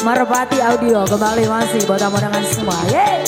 Merpati Audio kembali masih buat tamu dengan semua. Yeay.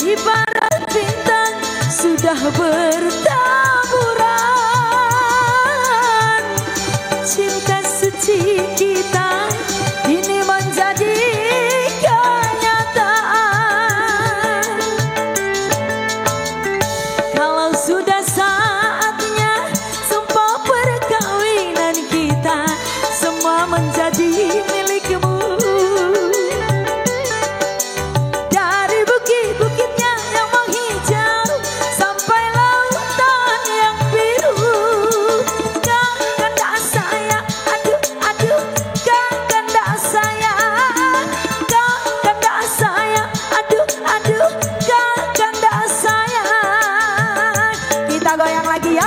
Ibarat bintang sudah bertaburan, cinta suci kita ini menjadi kenyataan. Kalau sudah saatnya sumpah perkawinan kita, semua menjadi milikmu. Goyang lagi ya.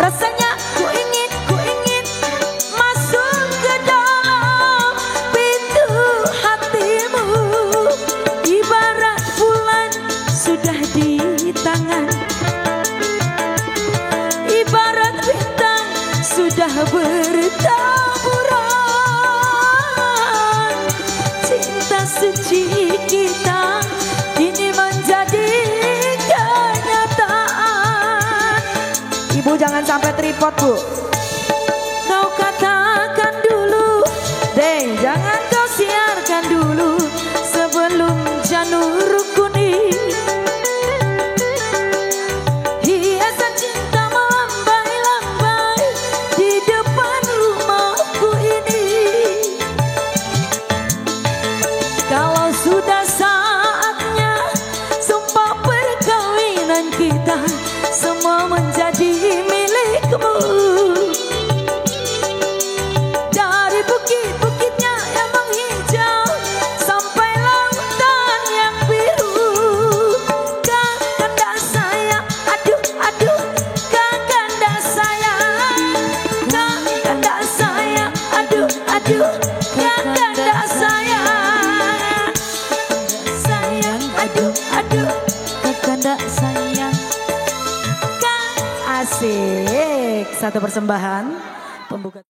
Rasanya ku ingin masuk ke dalam pintu hatimu. Ibarat bulan sudah di tangan, ibarat bintang sudah bertaburan. Cinta suci kita ini menjadi kenyataan. Ibu jangan sampai tripod, Bu. Kau katakan dulu, deh jangan kau siarkan dulu sebelum janur kuning. Hiasan cinta melambai-lambai di depan rumahku ini. Kalau sudah saatnya sumpah perkawinan kita, semua menjadi milikmu. Dari bukit-bukitnya yang menghijau sampai lautan yang biru. Kakanda sayang, aduh aduh, kakanda sayang, kakanda sayang, aduh aduh, kakanda sayang, sayang, aduh aduh, kakanda sayang. Asik, satu persembahan pembuka.